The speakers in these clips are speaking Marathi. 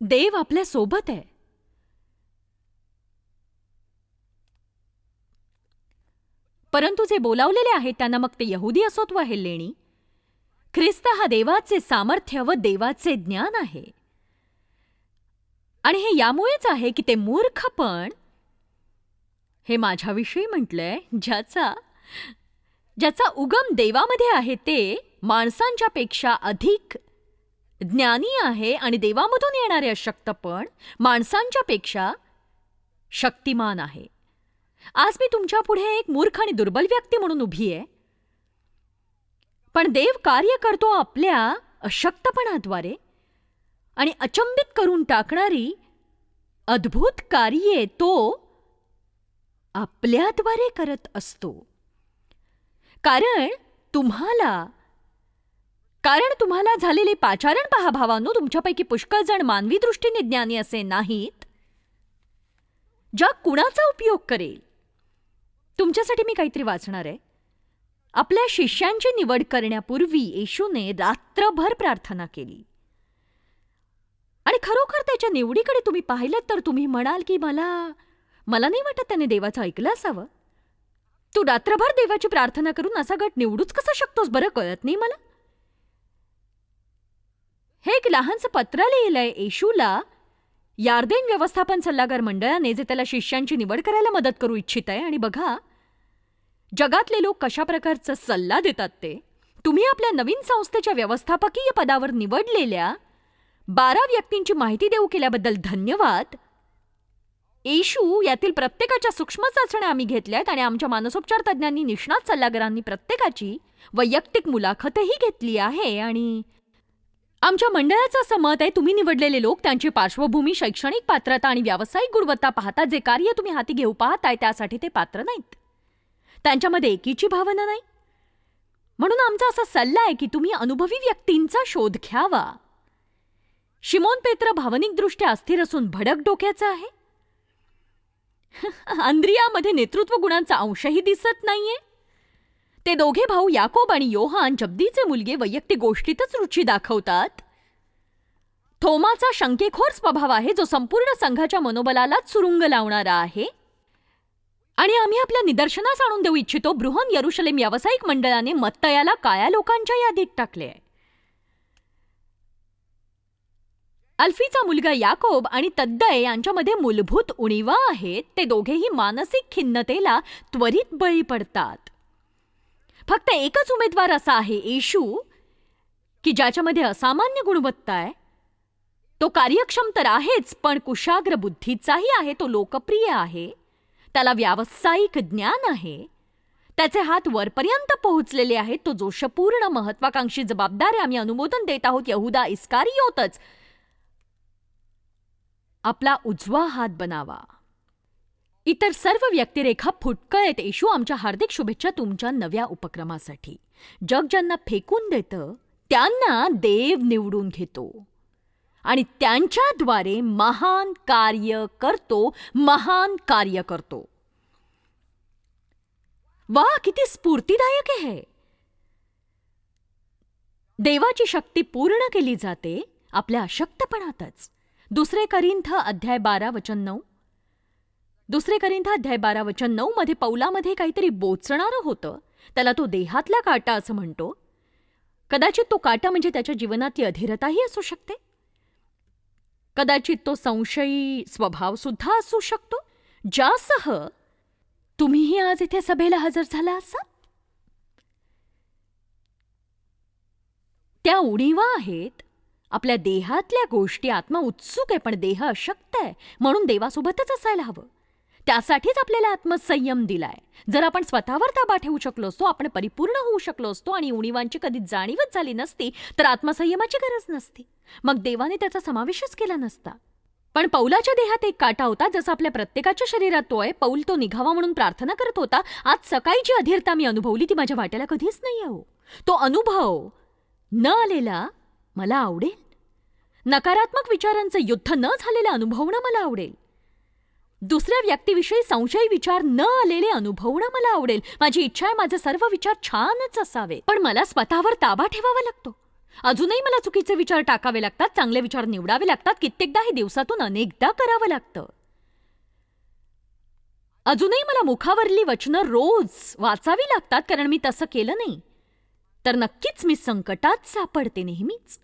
देव आपल्या सोबत आहे. परंतु जे बोलावलेले आहेत त्यांना, मग ते यहुदी असोत वा हेलेणी, ख्रिस्त हा देवाचे सामर्थ्य व देवाचे ज्ञान आहे. आणि हे यामुळेच आहे की ते मूर्ख पण, हे माझ्याविषयी म्हटलंय, ज्याचा उगम देवामध्ये आहे ते माणसांच्या पेक्षा अधिक ज्ञानी आहे आणि देवामधून येणारे अशक्त पण माणसांच्या पेक्षा शक्तिमान आहे. आज मी तुमच्या पुढे एक मूर्ख आणि दुर्बल व्यक्ती म्हणून उभी आहे, पण देव कार्य करतो आपल्या अशक्तपणाद्वारे आणि अचंबित करून टाकणारी अद्भुत कार्ये तो आपल्याद्वारे करत असतो. कारण तुम्हाला झालेले पाचारण पहा भावांनो, तुमच्यापैकी पुष्कळ जण मानवी दृष्टीने ज्ञानी असे नाहीत. जग कुणाचा उपयोग करेल? तुमच्यासाठी मी काहीतरी वाचणार आहे. आपल्या शिष्यांची निवड करण्यापूर्वी येशूने रात्रभर प्रार्थना केली. आणि खरोखर त्याच्या निवडीकडे तुम्ही पाहिलं तर तुम्ही म्हणाल की मला नाही वाटत त्याने देवाचं ऐकलं असावं. तू रात्रभर देवाची प्रार्थना करून असा गट निवडूच कसा शकतोस बरं, कळत नाही मला. हे एक लहानसं पत्र लिहिलंय येशूला यार्देन व्यवस्थापन सल्लागार मंडळाने, जे त्याला शिष्यांची निवड करायला मदत करू इच्छित आहे. आणि बघा जगातले लोक कशा प्रकारचा सल्ला देतात ते. तुम्ही आपल्या नवीन संस्थेच्या व्यवस्थापकीय पदावर निवडलेल्या 12 व्यक्तींची माहिती देऊ केल्याबद्दल धन्यवाद. येशू यातील प्रत्येकाच्या सूक्ष्म चाचण्या आम्ही घेतल्यात आणि आमच्या मानसोपचार तज्ज्ञांनी, निष्णात सल्लागारांनी प्रत्येकाची वैयक्तिक मुलाखतही घेतली आहे. आणि आमच्या मंडळाचं असं मत आहे, तुम्ही निवडलेले लोक त्यांची पार्श्वभूमी, शैक्षणिक पात्रता आणि व्यावसायिक गुणवत्ता पाहता जे कार्य तुम्ही हाती घेऊ पाहताय त्यासाठी ते पात्र नाहीत. त्यांच्यामध्ये एकीची भावना नाही. म्हणून आमचा असा सल्ला आहे की तुम्ही अनुभवी व्यक्तींचा शोध घ्यावा. शिमोन पेत्र भावनिकदृष्ट्या अस्थिर असून भडक डोक्याचा आहे. अंद्रियामध्ये नेतृत्व गुणांचा अंशही दिसत नाहीये. ते दोघे भाऊ याकोब आणि योहान, जब्दीचे मुलगे, वैयक्तिक गोष्टीतच रुची दाखवतात. थोमाचा शंकेखोर स्वभाव आहे जो संपूर्ण संघाच्या मनोबलालाच सुरुंग लावणारा आहे. आणि आम्ही आपल्या निदर्शनास आणून देऊ इच्छितो, बृहन यरुशलेम व्यावसायिक मंडळाने मत्तयाला काळ्या लोकांच्या यादीत टाकले आहे. अल्फीचा मुलगा याकोब आणि तद्दय यांच्यामध्ये मूलभूत उणीवा आहेत. ते दोघेही मानसिक खिन्नतेला त्वरित बळी पडतात. फक्त एकच उमेदवार असा आहे, येशू, की ज्याच्यामध्ये असामान्य गुणवत्ता आहे. तो कार्यक्षम तर आहेच, पण कुशाग्र बुद्धीचाही आहे. तो लोकप्रिय आहे. त्याला व्यावसायिक ज्ञान आहे. त्याचे हात वरपर्यंत पोहोचलेले आहेत. तो जोशपूर्ण, महत्वाकांक्षी, जबाबदार आहे. आम्ही अनुमोदन देत आहोत यहुदा इस्कारियोतच आपला उजवा हात बनावा. इतर सर्व व्यक्तिरेखा फुटकळ आहेत. येशू, आमच्या हार्दिक शुभेच्छा तुमच्या नव्या उपक्रमासाठी. जग ज्यांना फेकून देतं त्यांना देव निवडून घेतो आणि त्यांच्याद्वारे महान कार्य करतो. वा, किती स्फूर्तिदायक आहे. देवाची शक्ती पूर्ण केली जाते आपल्या अशक्तपणातच. 2 करिंथ अध्याय 12 वचन 9 मध्ये पौलामध्ये काहीतरी बोचणारं होतं. त्याला तो देहातला काटा असं म्हणतो. कदाचित तो काटा म्हणजे त्याच्या जीवनातली अधीरताही असू शकते. कदाचित तो संशयी स्वभाव सुद्धा असू शकतो, ज्यासह तुम्हीही आज इथे सभेला हजर झाला असाल. त्या उणीवा आहेत आपल्या देहातल्या गोष्टी. आत्मा उत्सुक आहे पण देह अशक्त आहे, म्हणून देवासोबतच असायला हवं. त्यासाठीच आपल्याला आत्मसंयम दिलाय. जर आपण स्वतःवर ताबा ठेवू शकलो असतो, आपण परिपूर्ण होऊ शकलो असतो आणि उणीवांची कधी जाणीवच झाली नसती, तर आत्मसंयमाची गरज नसती. मग देवाने त्याचा समावेशच केला नसता. पण पौलाच्या देहात एक काटा होता, जसा आपल्या प्रत्येकाच्या शरीरात तो आहे. पौल तो निघावा म्हणून प्रार्थना करत होता. आज सकाळी जी अधीरता मी अनुभवली ती माझ्या वाट्याला कधीच नाही हो. तो अनुभव न आलेला मला आवडेल. नकारात्मक विचारांचं युद्ध न झालेलं अनुभवणं मला आवडेल. दुसऱ्या व्यक्तीविषयी संशयी विचार न आलेले अनुभवणं मला आवडेल. माझी इच्छा आहे माझे सर्व विचार छानच असावे, पण मला स्वतःवर ताबा ठेवावा लागतो. अजूनही मला चुकीचे विचार टाकावे लागतात, चांगले विचार निवडावे लागतात, कित्येकदा हे दिवसातून अनेकदा करावं लागतं. अजूनही मला मुखावरली वचनं रोज वाचावी लागतात, कारण मी तसं केलं नाही तर नक्कीच मी संकटात सापडते नेहमीच.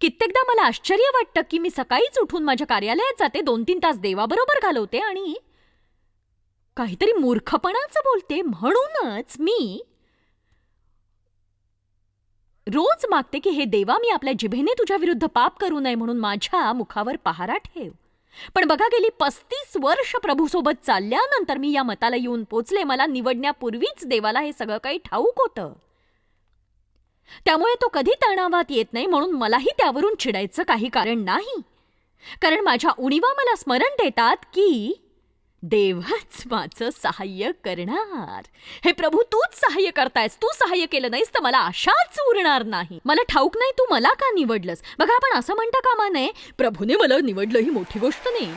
कित्येकदा मला आश्चर्य वाटतं की मी सकाळीच उठून माझ्या कार्यालयात जाते, 2-3 तास देवाबरोबर घालवते आणि काहीतरी मूर्खपणाचं बोलते. म्हणूनच मी रोज मागते की हे देवा, मी आपल्या जिभेने तुझ्या विरुद्ध पाप करू नये म्हणून माझ्या मुखावर पहारा ठेव. पण बघा, गेली 35 वर्ष प्रभूसोबत चालल्यानंतर मी या मताला येऊन पोचले, मला निवडण्यापूर्वीच देवाला हे सगळं काही ठाऊक होतं. त्यामुळे तो कधी तणावात येत नाही, म्हणून मलाही त्यावरून चिडायचं काही कारण नाही. कारण माझ्या उणीवा मला स्मरण देतात की देवच माझं सहाय्य करणार. हे प्रभू, तूच सहाय्य करतायस. तू सहाय्य केलं नाहीस तर मला आशाच उरणार नाही. मला ठाऊक नाही तू मला का निवडलंस. बघा, आपण असं म्हणता कामा नये, प्रभूने मला निवडलं ही मोठी गोष्ट नाही.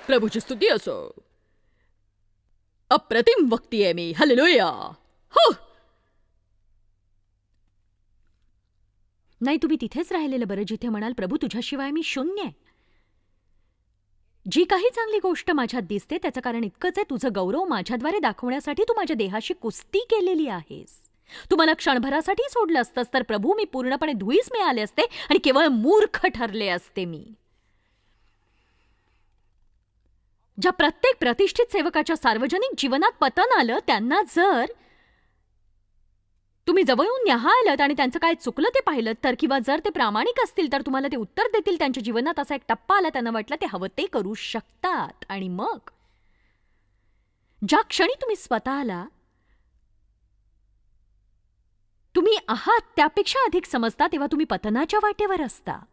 प्रभूची स्तुती असो. अप्रतिम वक्ती आहे मी. हालेलुया. हो. नाही, तुम्ही तिथेच राहिलेलं बरं जिथे म्हणाल, प्रभू तुझ्याशिवाय मी शून्य आहे. जी काही चांगली गोष्ट माझ्यात दिसते त्याचं कारण इतकंच आहे, तुझं गौरव माझ्याद्वारे दाखवण्यासाठी तू माझ्या देहाशी कुस्ती केलेली आहेस. तू मला क्षणभरासाठी सोडलं असतंस तर प्रभू मी पूर्णपणे धुईस मिळाले असते आणि केवळ मूर्ख ठरले असते मी. ज्या प्रत्येक प्रतिष्ठित सेवकाच्या सार्वजनिक जीवनात पतन आलं, त्यांना जर तुम्ही जवळून न्याहाळलं आणि त्यांचं काय चुकलं ते पाहिलं तर, किंवा जर ते प्रामाणिक असतील तर तुम्हाला ते उत्तर देतील. त्यांच्या जीवनात असा एक टप्पा आला, त्यांना वाटलं ते हवं ते करू शकतात. आणि मग ज्या क्षणी तुम्ही स्वतःला तुम्ही आहात त्यापेक्षा अधिक समजता, तेव्हा तुम्ही पतनाच्या वाटेवर असता.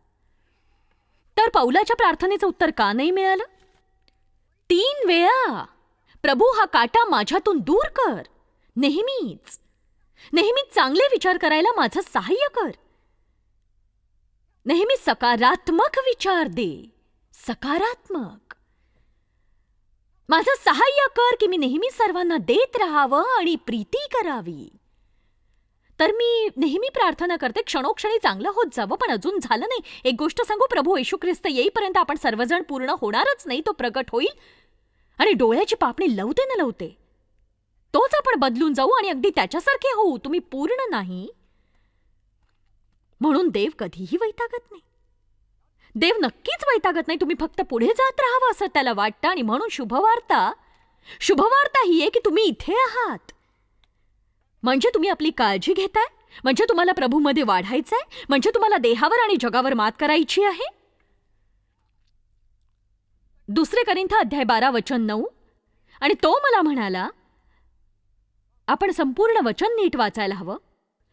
तर पौलाच्या प्रार्थनेचं उत्तर का नाही मिळालं? 3 वेळा, प्रभू हा काटा माझ्यातून दूर कर. नेहमीच चांगले विचार करायला माझं सहाय्य कर. नेहमी सकारात्मक विचार दे. सकारात्मक. माझं सहाय्य कर की मी नेहमी सर्वांना देत राहावं आणि प्रीती करावी. तर मी नेहमी प्रार्थना करते क्षणोक्षणी चांगलं होत जावं, पण अजून झालं नाही. एक गोष्ट सांगू, प्रभू येशू ख्रिस्त येईपर्यंत आपण सर्वजण पूर्ण होणारच नाही. तो प्रगट होईल आणि डोळ्याची पापणी लवते न लवते तोच आपण बदलून जाऊ आणि अगदी त्याच्यासारखे होऊ. तुम्ही पूर्ण नाही म्हणून देव कधीही वैतागत नाही. देव नक्कीच वैतागत नाही. तुम्ही फक्त पुढे जात राहावं असं त्याला वाटतं. आणि म्हणून शुभवार्ता ही आहे की तुम्ही इथे आहात. म्हणजे तुम्ही आपली काळजी घेताय, म्हणजे तुम्हाला प्रभूमध्ये वाढायचंय, म्हणजे तुम्हाला देहावर आणि जगावर मात करायची आहे. 2 कोरिन्थ अध्याय 12 वचन 9. आणि तो मला म्हणाला, आपण संपूर्ण वचन नीट वाचायला हवं.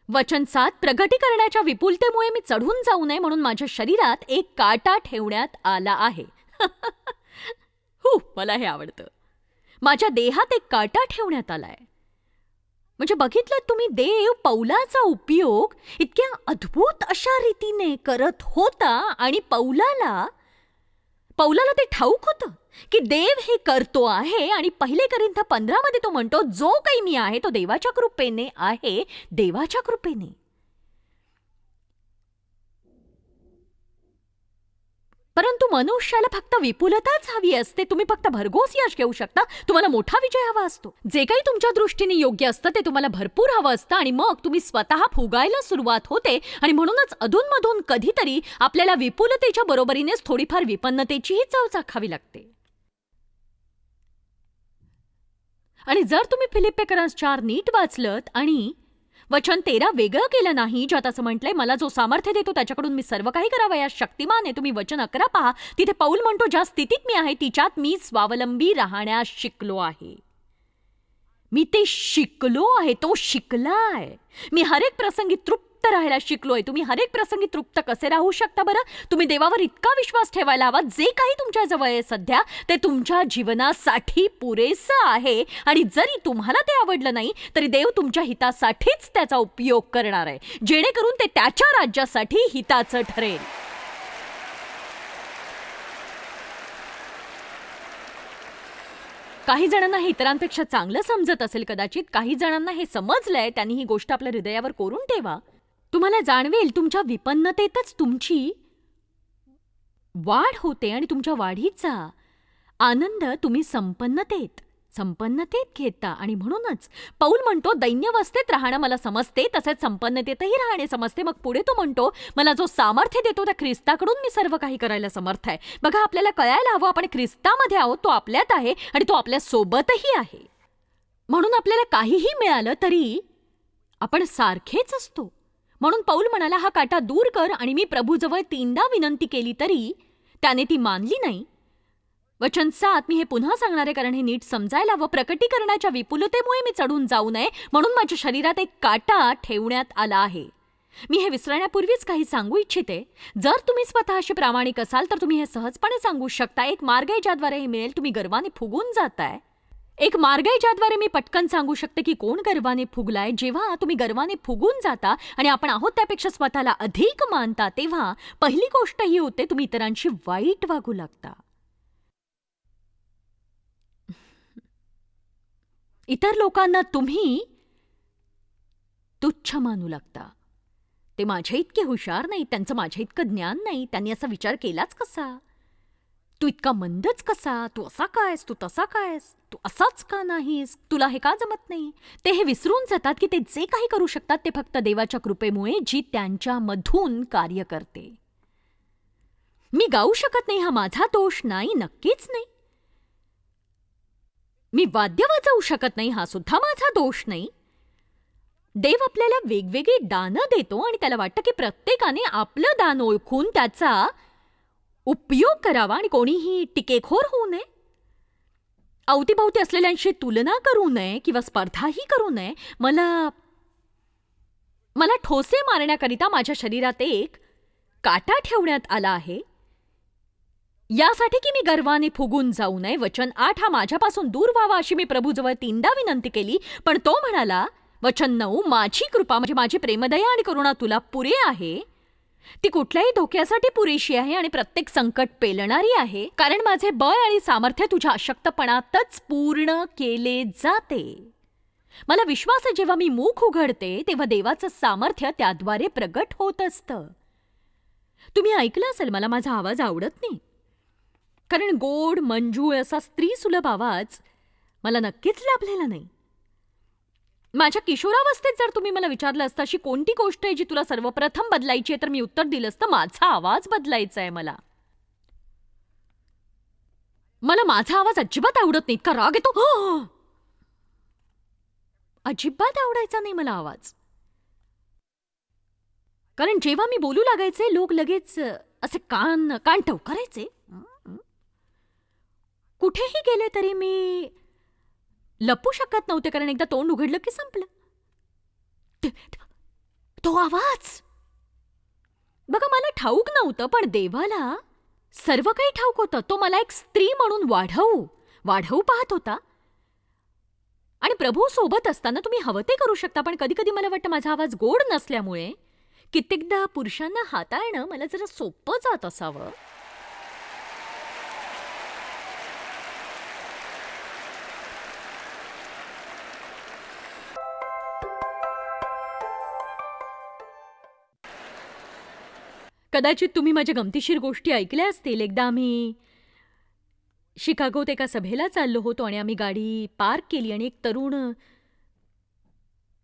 वचन 7, प्रगटीकरणाच्या विपुलतेमुळे मी चढून जाऊ नये म्हणून माझ्या शरीरात एक काटा ठेवण्यात आला आहे. मला हे आवडतं. माझ्या देहात एक काटा ठेवण्यात आलाय. म्हणजे बघितलं तुम्ही, देव पौलाचा उपयोग इतक्या अद्भुत अशा रीतीने करत होता आणि पौलाला ते ठाऊक होतं की देव हे करतो आहे. आणि 1 कोरिन्थ 15 मध्ये तो म्हणतो, जो काही मी आहे तो देवाच्या कृपेने आहे. देवाच्या कृपेने. परंतु मनुष्याला फक्त विपुलताच हवी असते. तुम्ही फक्त भरघोस यश घेऊ शकता. तुम्हाला मोठा विजय हवा असतो. जे काही तुमच्या दृष्टीने योग्य असतं ते तुम्हाला भरपूर हवं असतं आणि मग तुम्ही स्वतः फुगायला सुरुवात होते. आणि म्हणूनच अधूनमधून कधीतरी आपल्याला विपुलतेच्या बरोबरीनेच थोडीफार विपन्नतेचीही चव चाखावी लागते. आणि जर तुम्ही फिलिप्पियन्स 4 नीट वाचलत आणि वचन 13 वेगळं केलं नाही, ज्यात असं म्हटलंय, मला जो सामर्थ्य देतो त्याच्याकडून मी सर्व काही करावयास शक्तिमान आहे. तुम्ही वचन 11 पहा, तिथे पौल म्हणतो, ज्या स्थितीत मी आहे तिच्यात मी स्वावलंबी राहण्यास शिकलो आहे. मी ते शिकलो आहे, तो शिकलाय. मी हरेक प्रसंगी तृप्त राहायला शिकलोय. तुम्ही हरेक प्रसंगी तृप्त कसे राहू शकता बरं? तुम्ही देवावर इतका विश्वास ठेवायला हवा, जे काही तुमच्या जवळ आहे सध्या ते तुमच्या जीवनासाठी पुरेसं आहे. आणि जरी तुम्हाला ते आवडलं नाही तरी देव तुमच्या हितासाठीच त्याचा उपयोग करणार आहे, जेणेकरून ते त्याच्या राज्यासाठी हिताचं ठरेल. काही जणांना हे इतरांपेक्षा चांगलं समजत असेल कदाचित, काही जणांना हे समजलंय, त्यांनी ही गोष्ट आपल्या हृदयावर कोरून ठेवा. तुम्हाला जाणवेल तुमच्या विपन्नतेतच तुमची वाढ होते आणि तुमच्या वाढीचा आनंद तुम्ही संपन्नतेत घेता. आणि म्हणूनच पौल म्हणतो, दैन्यावस्थेत राहणं मला समजते, तसेच संपन्नतेतही राहणे समजते. मग पुढे तो म्हणतो, मला जो सामर्थ्य देतो त्या ख्रिस्ताकडून मी सर्व काही करायला समर्थ आहे. बघा, आपल्याला कळायला हवं, आपण ख्रिस्तामध्ये आहोत, तो आपल्यात आहे आणि तो आपल्या सोबतही आहे. म्हणून आपल्याला काहीही मिळालं तरी आपण सारखेच असतो. म्हणून पौल म्हणाला, हा काटा दूर कर. आणि मी प्रभूजवळ 3दा विनंती केली तरी त्याने ती मानली नाही. वचन 7, मी हे पुन्हा सांगणारे कारण हे नीट समजायला व प्रकटीकरणाच्या विपुलतेमुळे मी चढून जाऊ नये म्हणून माझ्या शरीरात एक काटा ठेवण्यात आला आहे. मी हे विसरण्यापूर्वीच काही सांगू इच्छिते. जर तुम्ही स्वतःशी प्रामाणिक असाल तर तुम्ही हे सहजपणे सांगू शकता. एक मार्ग आहे ज्याद्वारे हे मिळेल. तुम्ही गर्वाने फुगून जाताय. एक मार्ग आहे ज्याद्वारे मी पटकन सांगू शकते की कोण गर्वाने फुगलाय. जेव्हा तुम्ही गर्वाने फुगून जाता आणि आपण आहोत त्यापेक्षा स्वतःला अधिक मानता, तेव्हा पहिली गोष्ट ही होते, तुम्ही इतरांशी वाईट वागू लागता. इतर लोकांना तुम्ही तुच्छ मानू लागता. ते माझ्या इतके हुशार नाही, त्यांचं माझ्या इतकं ज्ञान नाही, त्यांनी असा विचार केलाच कसा, तू इतका मंदच कसा, तू असा कायस, तू तसा कायस, तू असाच का नाहीस, तुला हे का जमत नाही. ते हे विसरून जातात की ते जे काही करू शकतात ते फक्त देवाच्या कृपेमुळे, जी त्यांच्यामधून कार्य करते. मी गाऊ शकत नाही, हा माझा दोष नाही, नक्कीच नाही. मी वाद्य वाजवू शकत नाही, हा सुद्धा माझा दोष नाही. देव आपल्याला वेगवेगळी दानं देतो आणि त्याला वाटतं की प्रत्येकाने आपलं दान ओळखून त्याचा उपयोग करावा आणि कोणीही टिकेखोर होऊ नये, अवतीभवती असलेल्यांशी तुलना करू नये किंवा स्पर्धाही करू नये. मला ठोसे मारण्याकरिता माझ्या शरीरात एक काटा ठेवण्यात आला आहे, यासाठी की मी गर्वाने फुगून जाऊ नये. वचन 8, हा माझ्यापासून दूर व्हावा अशी मी प्रभूजवळ 3दा विनंती केली, पण तो म्हणाला. वचन 9, माझी कृपा म्हणजे माझी प्रेमदया आणि करुणा तुला पुरे आहे. ती कुठल्याही धोक्यासाठी पुरेशी आहे आणि प्रत्येक संकट पेलणारी आहे, कारण माझे बळ आणि सामर्थ्य तुझ्या अशक्तपणातच पूर्ण केले जाते. मला विश्वास आहे, जेव्हा मी मुख उघडते तेव्हा देवाचं सामर्थ्य त्याद्वारे प्रगट होत असतं. तुम्ही ऐकलं असेल, मला माझा आवाज आवडत नाही, कारण गोड मंजूळ असा स्त्रीसुलभ आवाज मला नक्कीच लाभलेला नाही. माझ्या किशोरावस्थेत जर तुम्ही मला विचारलं असतं अशी कोणती गोष्ट आहे जी तुला सर्वप्रथम बदलायची आहे, तर मी उत्तर दिलं असतं, माझा आवाज बदलायचा आहे. मला माझा आवाज अजिबात आवडत नाही. इतका राग येतो, अजिबात आवडायचा नाही मला आवाज. कारण जेव्हा मी बोलू लागायचे लोक लगेच असे कान टवकारायचे. कुठेही गेले तरी मी लपू शकत नव्हते, कारण एकदा तोंड उघडलं की संपलं. तो आवाज बघा, मला ठाऊक नव्हतं, पण देवाला सर्व काही ठाऊक होतं. तो मला एक स्त्री म्हणून वाढवू पाहत होता. आणि प्रभू सोबत असताना तुम्ही हवं ते करू शकता, पण कधी कधी मला वाटतं माझा आवाज गोड नसल्यामुळे कित्येकदा पुरुषांना हाताळणं मला जरा सोपं जात असावं. कदाचित तुम्ही माझ्या गमतीशीर गोष्टी ऐकल्या असतील. एकदा आम्ही शिकागोत एका सभेला चाललो होतो आणि आम्ही गाडी पार्क केली आणि एक तरुण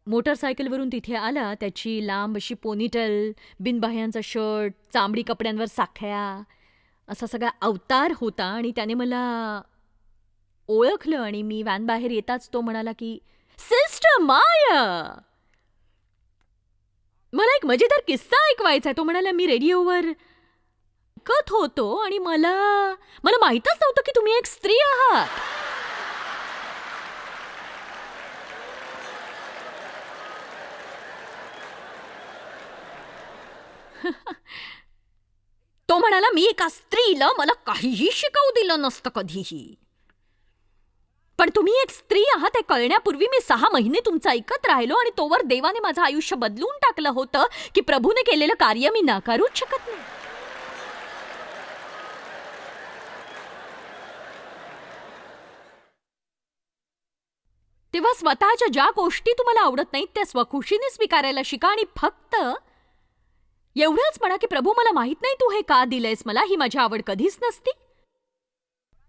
मोटरसायकलवरून तिथे आला. त्याची लांब अशी पोनीटेल, बिनबाह्यांचा शर्ट, चांबडी कपड्यांवर साखळ्या, असा सगळा अवतार होता. आणि त्याने मला ओळखलं आणि मी व्हॅन बाहेर येताच तो म्हणाला की, सिस्टर माया. मला एक मजेदार किस्सा ऐकवायचा आहे. तो म्हणाला, मी रेडिओवर ऐकत होतो आणि मला माहीतच नव्हतं की तुम्ही एक स्त्री आहात. तो म्हणाला, मी एका स्त्रीला मला काहीही शिकवू दिलं नसतं कधीही, पण तुम्ही एक स्त्री आहात हे कळण्यापूर्वी मी 6 महिने तुमचं ऐकत राहिलो आणि तोवर देवाने माझं आयुष्य बदलून टाकलं होतं की प्रभूने केलेलं कार्य मी नाकारूच शकत नाही. तेव्हा स्वतःच्या ज्या गोष्टी तुम्हाला आवडत नाहीत त्या स्वखुशीने स्वीकारायला शिका आणि फक्त एवढंच म्हणा की प्रभू, मला माहित नाही तू हे का दिलंयस मला, ही माझी आवड कधीच नसती,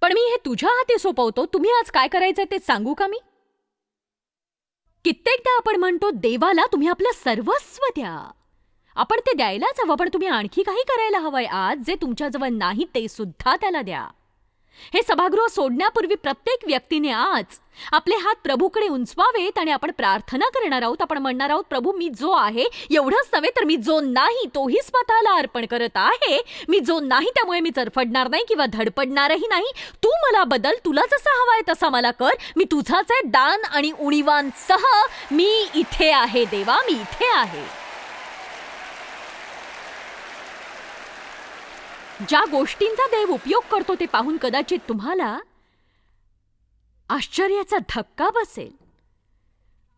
पण मी हे तुझ्या हाती सोपवतो, तुम्ही आज काय करायचंय ते सांगू का मी? कित्येकदा आपण म्हणतो देवाला तुम्ही आपलं सर्वस्व द्या. आपण ते द्यायलाच हवं, पण तुम्ही आणखी काही करायला हवंय आज जे तुमच्याजवळ नाही ते सुद्धा त्याला द्या. हे सभागृह सोडण्यापूर्वी प्रत्येक व्यक्तीने आज आपले हात प्रभूकडे उंचवावेत आणि आपण प्रार्थना करणार आहोत. आपण म्हणणार आहोत, प्रभू, मी जो आहे एवढंच नव्हे तर मी जो नाही तोही स्वतःला अर्पण करत आहे. मी जो नाही त्यामुळे मी चरफडणार नाही किंवा धडपडणारही नाही. तू मला बदल, तुला जसा हवाय तसा मला कर. मी तुझाच आहे, दान आणि उणीवांसह मी इथे आहे देवा, मी इथे आहे. ज्या गोष्टींचा देव उपयोग करतो ते पाहून कदाचित तुम्हाला आश्चर्याचा धक्का बसेल.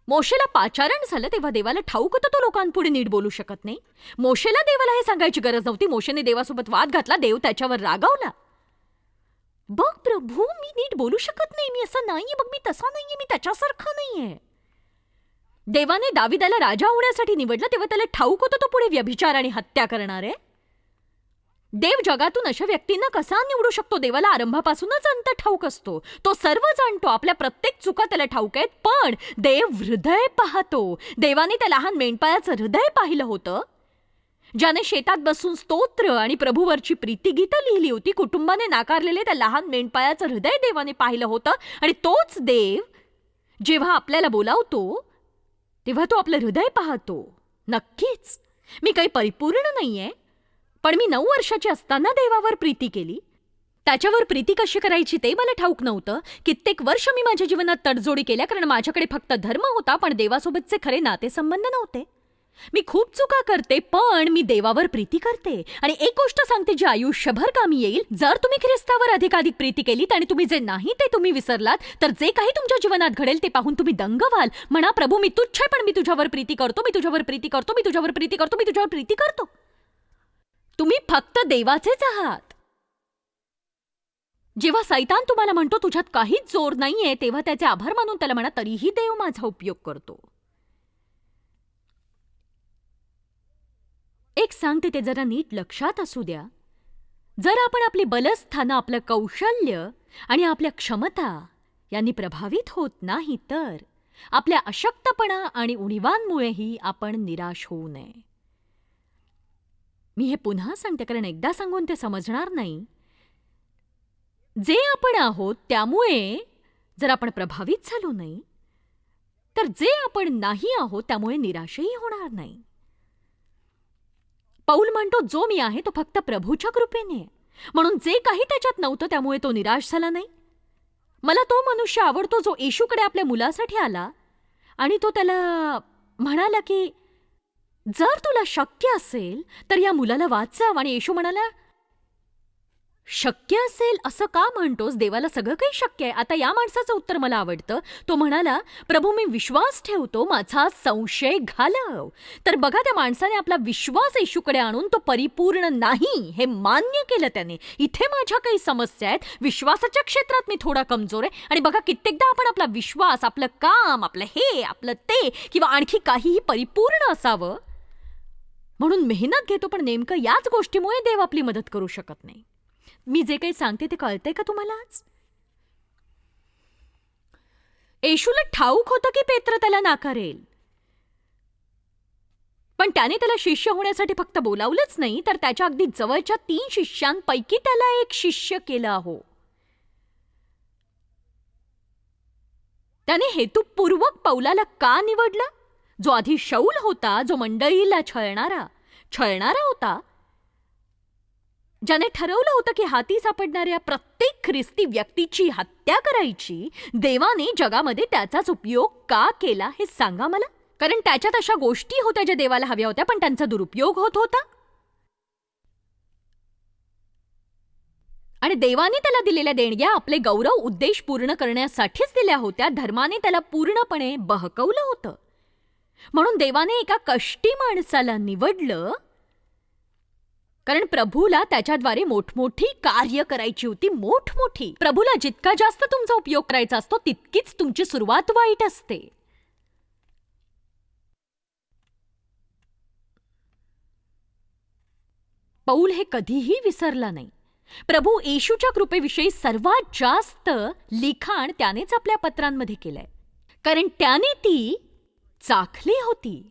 मोशेला पाचारण झालं तेव्हा देवाला ठाऊक होतं तो लोकांपुढे नीट बोलू शकत नाही. मोशेला देवाला हे सांगायची गरज नव्हती. मोशेने देवासोबत वाद घातला, देव त्याच्यावर रागावला. बघ प्रभू, मी नीट बोलू शकत नाही, मी असं नाहीये, बघ मी तसा नाहीये, मी त्याच्यासारखा नाहीये. देवाने दाविदाला राजा होण्यासाठी निवडलं तेव्हा त्याला ठाऊक होतं तो पुढे व्यभिचार आणि हत्या करणार आहे. देव जगातून अशा व्यक्तींना कसा निवडू शकतो? देवाला आरंभापासूनच अंत ठाऊक असतो. तो सर्व जाणतो. आपल्या प्रत्येक चुका त्याला ठाऊक आहेत. पण देव हृदय पाहतो. देवाने त्या लहान मेंढपाळाचं हृदय पाहिलं होतं, ज्याने शेतात बसून स्तोत्र आणि प्रभूवरची प्रीतिगीतं लिहिली होती. कुटुंबाने नाकारलेले त्या लहान मेंढपाळाचं हृदय देवाने पाहिलं होतं. आणि तोच देव जेव्हा आपल्याला बोलावतो तेव्हा तो आपलं हृदय पाहतो. नक्कीच मी काही परिपूर्ण नाहीये, पण मी 9 वर्षाची असताना देवावर प्रीती केली. त्याच्यावर प्रीती कशी करायची ते मला ठाऊक नव्हतं. कित्येक वर्ष मी माझ्या जीवनात तडजोडी केल्या, कारण माझ्याकडे फक्त धर्म होता पण देवासोबतचे खरे नातेसंबंध नव्हते. मी खूप चुका करते, पण मी देवावर प्रीती करते. आणि एक गोष्ट सांगते जी आयुष्यभर कामी येईल. जर तुम्ही ख्रिस्तावर अधिकाधिक प्रीती केलीत आणि तुम्ही जे नाही ते तुम्ही विसरलात, तर जे काही तुमच्या जीवनात घडेल ते पाहून तुम्ही दंग व्हाल. म्हणा, प्रभू, मी तुच्छ आहे पण मी तुझ्यावर प्रीती करतो, मी तुझ्यावर प्रीती करतो, मी तुझ्यावर प्रीती करतो, मी तुझ्यावर प्रीती करतो. तुम्ही फक्त देवाचेच आहात. जेव्हा सैतान तुम्हाला म्हणतो तुझ्यात काहीच जोर नाहीये, तेव्हा त्याचे आभार मानून त्याला म्हणा, तरीही देव माझा उपयोग करतो. एक सांगते ते जरा नीट लक्षात असू द्या. जर आपण आपली बलस्थानं, आपलं कौशल्य आणि आपल्या क्षमता यांनी प्रभावित होत नाही, तर आपल्या अशक्तपणा आणि उणीवांमुळेही आपण निराश होऊ नये. मी हे पुन्हा सांगते, कारण एकदा सांगून ते समजणार नाही. जे आपण आहोत त्यामुळे जर आपण प्रभावित झालो नाही, तर जे आपण नाही आहोत त्यामुळे निराशही होणार नाही. पौल म्हणतो, जो मी आहे तो फक्त प्रभूच्या कृपेने, म्हणून जे काही त्याच्यात नव्हतं त्यामुळे तो निराश झाला नाही. मला तो मनुष्य आवडतो जो येशूकडे आपल्या मुलासाठी आला आणि तो त्याला म्हणाला की जर तुला शक्य असेल तर या मुलाला वाचव. आणि येशू म्हणाला, शक्य असेल असं का म्हणतोस? देवाला सगळं काही शक्य आहे. आता या माणसाचं उत्तर मला आवडतं. तो म्हणाला, प्रभू, मी विश्वास ठेवतो, माझा संशय घालव. तर बघा, त्या माणसाने आपला विश्वास येशूकडे आणून तो परिपूर्ण नाही हे मान्य केलं त्याने. इथे माझ्या काही समस्या आहेत, विश्वासाच्या क्षेत्रात मी थोडा कमजोर आहे. आणि बघा, कित्येकदा आपण आपला विश्वास, आपलं काम, आपलं हे, आपलं ते किंवा आणखी काहीही परिपूर्ण असावं म्हणून मेहनत घेतो, पण नेमकं याच गोष्टीमुळे देव आपली मदत करू शकत नाही. मी जे काही सांगते ते कळतंय का तुम्हाला आज? येशूला ठाऊक होतं की पेत्र त्याला नाकारेल, पण त्याने त्याला शिष्य होण्यासाठी फक्त बोलावलंच नाही, तर त्याच्या अगदी जवळच्या 3 शिष्यांपैकी त्याला एक शिष्य केलं आहो. त्याने हेतुपूर्वक पौलाला का निवडलं? जो आधी शौल होता, जो मंडळीला छळणारा होता, ज्याने ठरवलं होतं की हाती सापडणाऱ्या प्रत्येक ख्रिस्ती व्यक्तीची हत्या करायची, देवाने जगामध्ये त्याचाच उपयोग का केला हे सांगा मला. कारण त्याच्यात अशा गोष्टी होत्या ज्या देवाला हव्या होत्या, पण त्यांचा दुरुपयोग होत होता. आणि देवाने त्याला दिलेल्या देणग्या आपले गौरव उद्देश पूर्ण करण्यासाठीच दिल्या होत्या. धर्माने त्याला पूर्णपणे बहकवलं होतं. म्हणून देवाने एका कष्टी माणसाला निवडलं कारण प्रभूला त्याच्याद्वारे मोठमोठी कार्य करायची होती, मोठमोठी. प्रभूला जितका जास्त तुमचा उपयोग करायचा असतो तितकीच तुमची सुरुवात वाईट असते. पौल हे कधीही विसरला नाही. प्रभू येशूच्या कृपेविषयी सर्वात जास्त लिखाण त्यानेच आपल्या पत्रांमध्ये केलंय, कारण त्याने ती चाखली होती.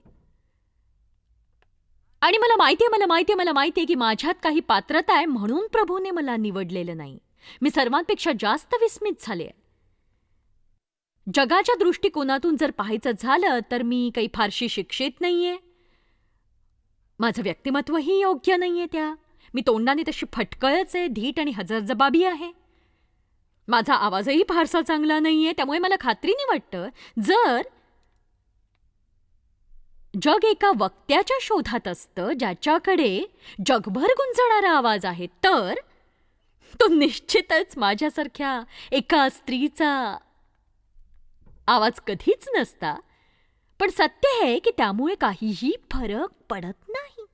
आणि मला माहितीये की माझ्यात काही पात्रता आहे, म्हणून प्रभूने मला निवडलेलं नाही. मी सर्वांपेक्षा जास्त विस्मित झाले. जगाच्या दृष्टिकोनातून जर पाहायचं झालं तर मी काही फारशी शिक्षित नाहीये. माझं व्यक्तिमत्वही योग्य नाहीये. मी तोंडाने तशी फटकळच आहे, धीट आणि हजरजबाबी आहे. माझा आवाजही फारसा चांगला नाहीये. त्यामुळे मला खात्रीने वाटतं, जर जग एका वक्त्याच्या शोधात असतं ज्याच्याकडे जगभर गुंजणारा आवाज आहे, तर तो निश्चितच माझ्यासारख्या एका स्त्रीचा आवाज कधीच नसता. पण सत्य आहे की त्यामुळे काहीही फरक पडत नाही.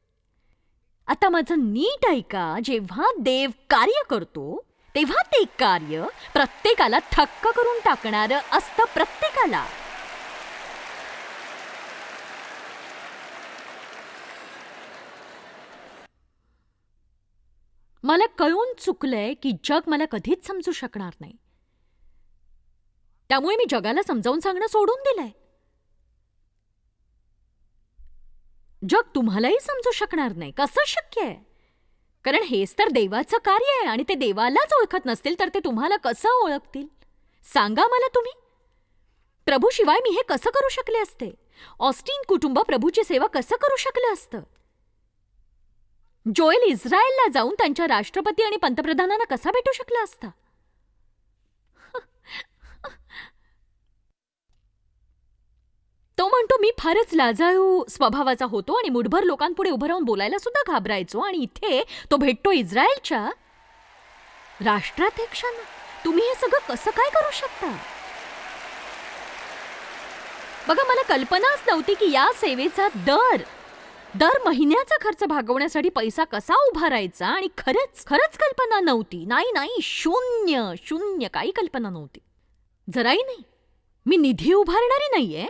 आता माझं नीट ऐका. जेव्हा देव कार्य करतो तेव्हा ते कार्य प्रत्येकाला थक्क करून टाकणारं असतं. प्रत्येकाला. मला कळून चुकलंय की जग मला कधीच समजू शकणार नाही. त्यामुळे मी जगाला समजावून सांगणं सोडून दिलंय. जग तुम्हालाही समजू शकणार नाही. कसं शक्य आहे? कारण हेच तर देवाचं कार्य आहे, आणि ते देवालाच ओळखत नसतील तर ते तुम्हाला कसं ओळखतील? सांगा मला तुम्ही. प्रभूशिवाय मी हे कसं करू शकले असते? ऑस्टिन कुटुंब प्रभूची सेवा कसं करू शकलं असतं? जोएल इस्रायलला जाऊन त्यांच्या राष्ट्रपती आणि पंतप्रधानांना कसा भेटू शकला असता? तो म्हणतो मी फारच लाजाळू स्वभावाचा होतो आणि मुठभर लोकांपुढे उभं राहून बोलायला सुद्धा घाबरायचो, आणि इथे तो भेटतो इस्रायलच्या राष्ट्राध्यक्षांना. तुम्ही हे सगळं कसं काय करू शकता? बघा, मला कल्पनाच नव्हती की या सेवेचा दर महिन्याचा खर्च भागवण्यासाठी पैसा कसा उभारायचा. आणि खरंच कल्पना नव्हती. नाही, शून्य काही कल्पना नव्हती. जराही नाही. मी निधी उभारणारी नाहीये.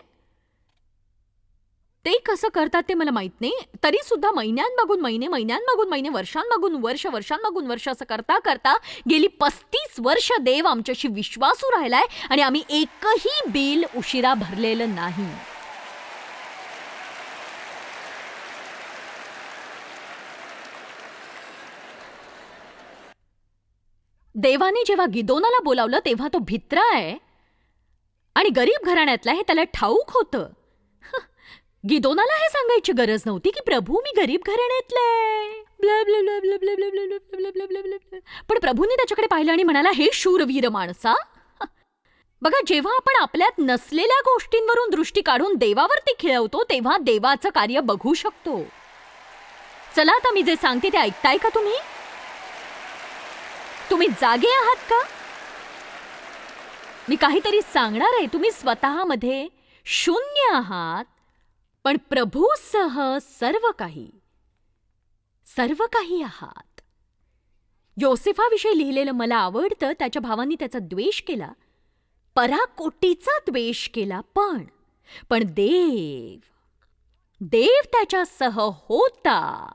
ते कसं करतात ते मला माहित नाही. तरी सुद्धा महिन्यांमागून महिने, वर्षांमागून वर्ष असं करता करता गेली 35 वर्ष देव आमच्याशी विश्वासू राहिलाय, आणि आम्ही एकही बिल उशिरा भरलेलं नाही. देवाने जेव्हा गिदोनाला बोलावलं तेव्हा तो भित्रा आहे आणि गरीब घराण्यातला हे त्याला ठाऊक होतं. गिदोनाला हे सांगायची गरज नव्हती की प्रभू मी गरीब घराण्यातलाय. पण प्रभूने त्याच्याकडे पाहिलं आणि म्हणाला, हे शूरवीर माणसा. बघा, जेव्हा आपण आपल्यात नसलेल्या गोष्टींवरून दृष्टी काढून देवावरती खिळवतो तेव्हा देवाचं कार्य बघू शकतो. चला, आता मी जे सांगते ते ऐकताय का तुम्ही? तुम्ही जागे आहात का? मी काहीतरी सांगणार आहे. तुम्ही स्वतःमध्ये शून्य आहात, पण प्रभूसह सर्व काही आहात. योसेफाविषयी लिहिलेलं मला आवडतं. त्याच्या भावांनी त्याचा द्वेष केला, पराकोटीचा द्वेष केला, पण देव त्याच्यासह होता.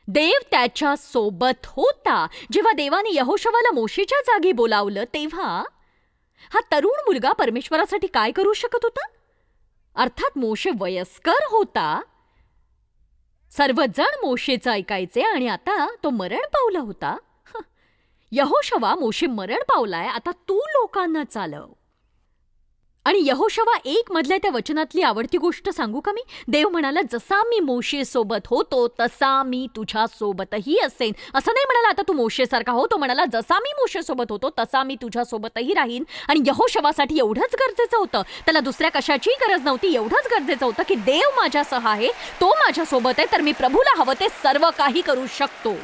देव त्याच्या सोबत होता. जेव्हा देवाने यहोशवाला मोशेच्या जागी बोलावलं तेव्हा हा तरुण मुलगा परमेश्वरासाठी काय करू शकत होता? अर्थात मोशे वयस्कर होता. सर्वजण मोशेचं ऐकायचे, आणि आता तो मरण पावला होता. यहोशवा, मोशे मरण पावलाय, आता तू लोकांना चालव. आणि यहोशवा 1 मधल्या त्या वचनातली आवडती गोष्ट सांगू का मी? देव म्हणाला, जसा मी मोशे सोबत होतो तसा मी तुझ्या सोबतही असेन. असं नाही म्हणाला आता तू मोशेसारखा हो. तो म्हणाला, जसा मी मोशे सोबत होतो तसा मी तुझ्या सोबतही राहीन. आणि यहोशवासाठी एवढंच गरजेचं होतं. त्याला दुसऱ्या कशाची गरज नव्हती. एवढंच गरजेचं होतं की देव माझ्यासह आहे, तो माझ्या सोबत आहे, तर मी प्रभूला हवं ते सर्व काही करू शकतो.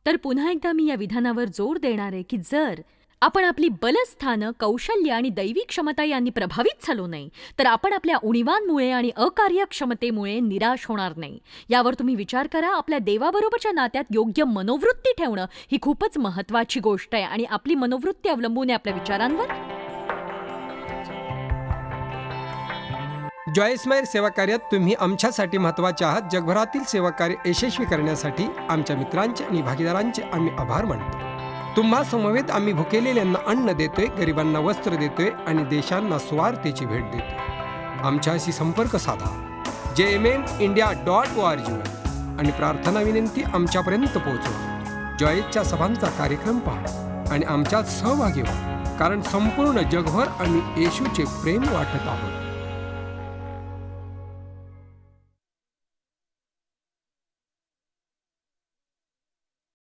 तर पुन्हा एकदा मी या विधानावर जोर देणार आहे की जर आपण आपली बलस्थानं, कौशल्य आणि दैवी क्षमता यांनी प्रभावित झालो नाही, तर आपण आपल्या उणीवांमुळे आणि अकार्यक्षमतेमुळे निराश होणार नाही. यावर तुम्ही विचार करा. आपल्या देवाबरोबरच्या नात्यात योग्य मनोवृत्ती ठेवणं ही खूपच महत्त्वाची गोष्ट आहे आणि आपली मनोवृत्ती अवलंबून आहे आपल्या विचारांवर. जॉय स्माईल सेवा कार्यात तुम्ही आमच्यासाठी महत्त्वाचे आहात. जगभरातील सेवा कार्य यशस्वी करण्यासाठी आमच्या मित्रांचे आणि भागीदारांचे आम्ही आभार मानतो. तुम्हा समवेत आम्ही भुकेलेल्यांना अन्न देतोय, गरिबांना वस्त्र देतोय आणि देशांना स्वार्थेची भेट देतोय. आमच्याशी संपर्क साधा jminindia.org वर आणि प्रार्थना विनंती आमच्यापर्यंत पोहोचवा. जॉयच्या सभांचा कार्यक्रम पहा आणि आमच्यात सहभागी व्हा, कारण संपूर्ण जगभर आम्ही येशूचे प्रेम वाटत आहोत.